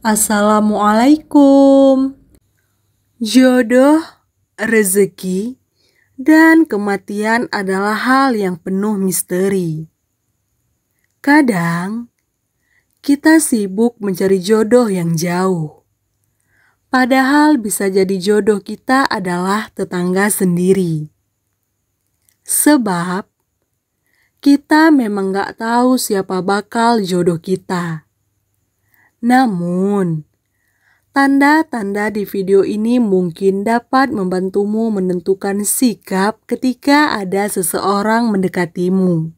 Assalamualaikum. Jodoh, rezeki, dan kematian adalah hal yang penuh misteri. Kadang, kita sibuk mencari jodoh yang jauh. Padahal bisa jadi jodoh kita adalah tetangga sendiri. Sebab, kita memang gak tahu siapa bakal jodoh kita. Namun, tanda-tanda di video ini mungkin dapat membantumu menentukan sikap ketika ada seseorang mendekatimu.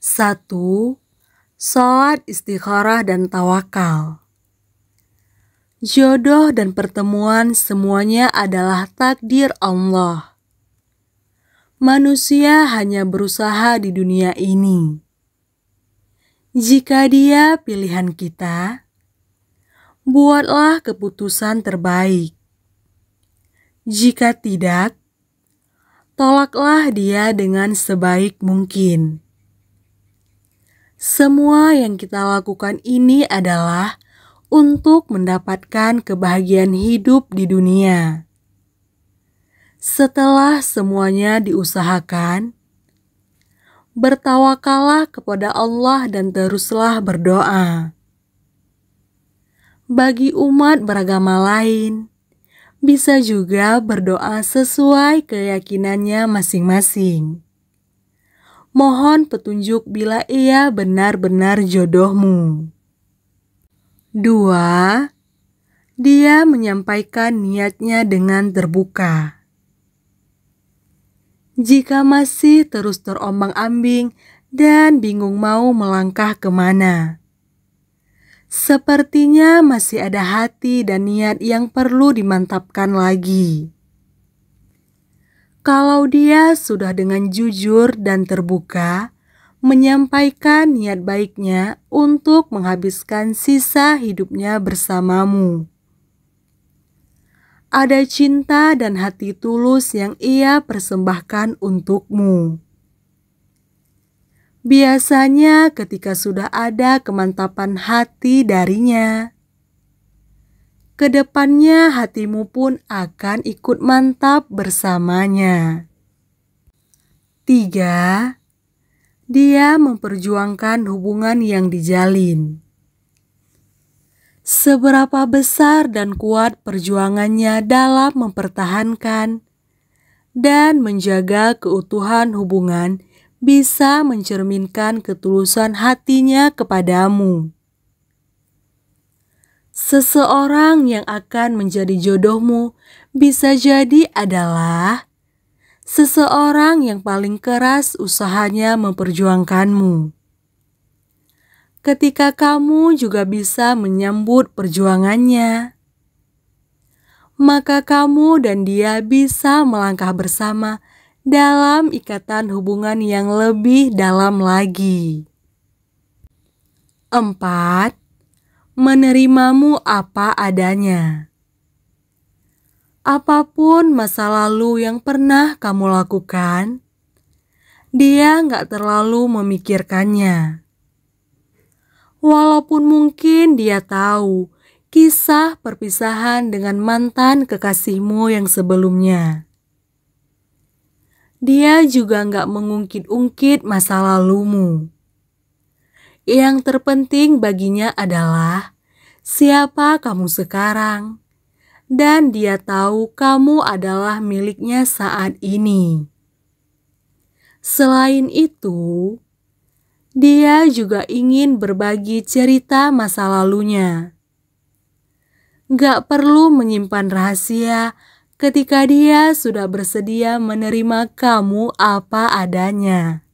Satu, sholat istikharah dan tawakal. Jodoh dan pertemuan semuanya adalah takdir Allah. Manusia hanya berusaha di dunia ini. Jika dia pilihan kita, buatlah keputusan terbaik. Jika tidak, tolaklah dia dengan sebaik mungkin. Semua yang kita lakukan ini adalah untuk mendapatkan kebahagiaan hidup di dunia. Setelah semuanya diusahakan, bertawakallah kepada Allah dan teruslah berdoa. Bagi umat beragama lain, bisa juga berdoa sesuai keyakinannya masing-masing. Mohon petunjuk bila ia benar-benar jodohmu. 2. Dia menyampaikan niatnya dengan terbuka. Jika masih terus terombang-ambing dan bingung mau melangkah kemana, sepertinya masih ada hati dan niat yang perlu dimantapkan lagi. Kalau dia sudah dengan jujur dan terbuka menyampaikan niat baiknya untuk menghabiskan sisa hidupnya bersamamu. Ada cinta dan hati tulus yang ia persembahkan untukmu. Biasanya ketika sudah ada kemantapan hati darinya, kedepannya hatimu pun akan ikut mantap bersamanya. 3. Dia memperjuangkan hubungan yang dijalin. Seberapa besar dan kuat perjuangannya dalam mempertahankan dan menjaga keutuhan hubungan bisa mencerminkan ketulusan hatinya kepadamu. Seseorang yang akan menjadi jodohmu bisa jadi adalah seseorang yang paling keras usahanya memperjuangkanmu. Ketika kamu juga bisa menyambut perjuangannya, maka kamu dan dia bisa melangkah bersama dalam ikatan hubungan yang lebih dalam lagi. 4. Menerimamu apa adanya. Apapun masa lalu yang pernah kamu lakukan, dia gak terlalu memikirkannya. Walaupun mungkin dia tahu kisah perpisahan dengan mantan kekasihmu yang sebelumnya. Dia juga gak mengungkit-ungkit masa lalumu. Yang terpenting baginya adalah siapa kamu sekarang. Dan dia tahu kamu adalah miliknya saat ini. Selain itu, dia juga ingin berbagi cerita masa lalunya. Gak perlu menyimpan rahasia ketika dia sudah bersedia menerima kamu apa adanya.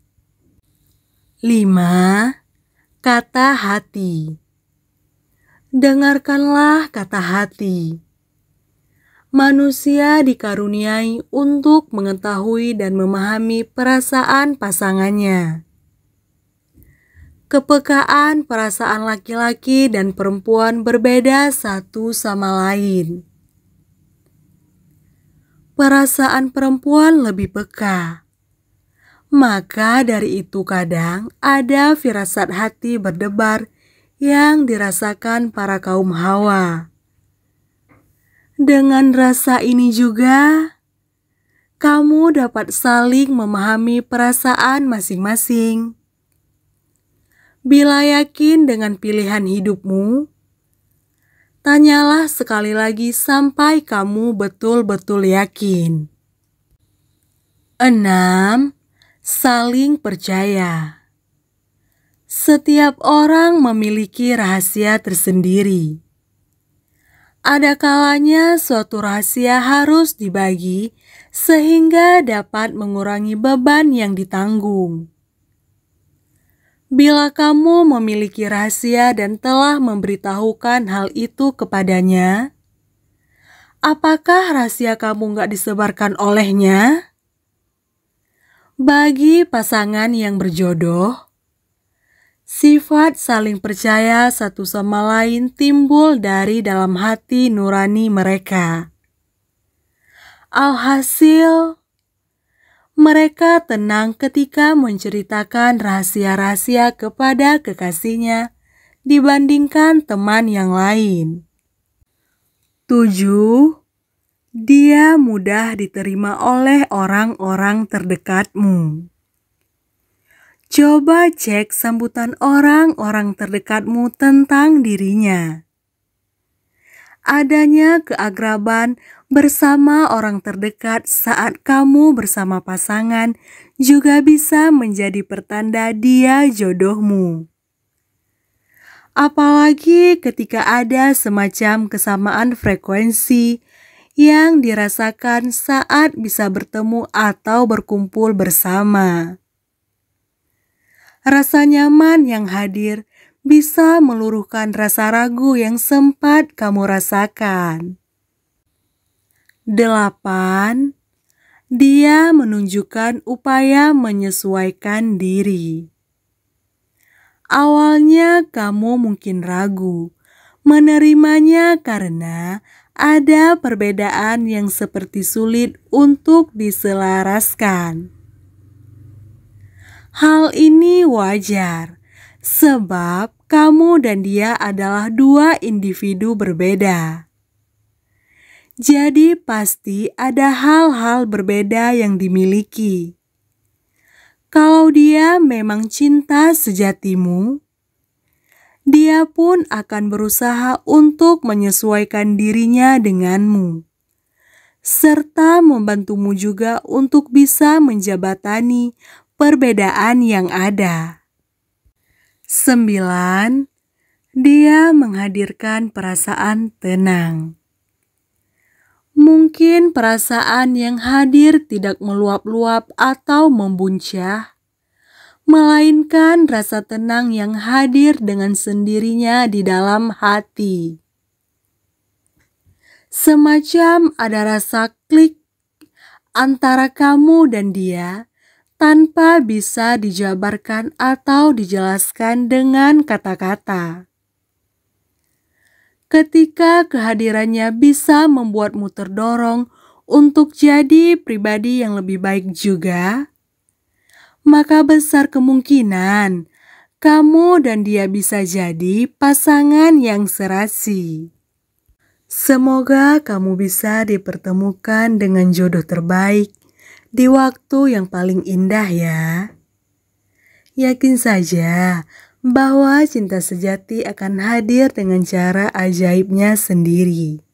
5. Kata hati. Dengarkanlah kata hati. Manusia dikaruniai untuk mengetahui dan memahami perasaan pasangannya. Kepekaan perasaan laki-laki dan perempuan berbeda satu sama lain. perasaan perempuan lebih peka. Maka dari itu kadang ada firasat hati berdebar yang dirasakan para kaum Hawa. Dengan rasa ini juga, kamu dapat saling memahami perasaan masing-masing. Bila yakin dengan pilihan hidupmu, tanyalah sekali lagi sampai kamu betul-betul yakin. 6. Saling percaya. Setiap orang memiliki rahasia tersendiri. Ada kalanya suatu rahasia harus dibagi sehingga dapat mengurangi beban yang ditanggung. Bila kamu memiliki rahasia dan telah memberitahukan hal itu kepadanya, apakah rahasia kamu gak disebarkan olehnya? Bagi pasangan yang berjodoh, sifat saling percaya satu sama lain timbul dari dalam hati nurani mereka. Alhasil, mereka tenang ketika menceritakan rahasia-rahasia kepada kekasihnya dibandingkan teman yang lain. 7. Dia mudah diterima oleh orang-orang terdekatmu. Coba cek sambutan orang-orang terdekatmu tentang dirinya. Adanya keakraban bersama orang terdekat saat kamu bersama pasangan juga bisa menjadi pertanda dia jodohmu. Apalagi ketika ada semacam kesamaan frekuensi yang dirasakan saat bisa bertemu atau berkumpul bersama. Rasa nyaman yang hadir bisa meluruhkan rasa ragu yang sempat kamu rasakan. 8. Dia menunjukkan upaya menyesuaikan diri. Awalnya kamu mungkin ragu menerimanya karena ada perbedaan yang seperti sulit untuk diselaraskan. Hal ini wajar, sebab kamu dan dia adalah dua individu berbeda. Jadi pasti ada hal-hal berbeda yang dimiliki. Kalau dia memang cinta sejatimu, dia pun akan berusaha untuk menyesuaikan dirinya denganmu, serta membantumu juga untuk bisa menjabatani perbedaan yang ada. 9. Dia menghadirkan perasaan tenang. Mungkin perasaan yang hadir tidak meluap-luap atau membuncah, melainkan rasa tenang yang hadir dengan sendirinya di dalam hati. Semacam ada rasa klik antara kamu dan dia tanpa bisa dijabarkan atau dijelaskan dengan kata-kata. Ketika kehadirannya bisa membuatmu terdorong untuk jadi pribadi yang lebih baik juga, maka besar kemungkinan kamu dan dia bisa jadi pasangan yang serasi. Semoga kamu bisa dipertemukan dengan jodoh terbaik di waktu yang paling indah ya. Yakin saja bahwa cinta sejati akan hadir dengan cara ajaibnya sendiri.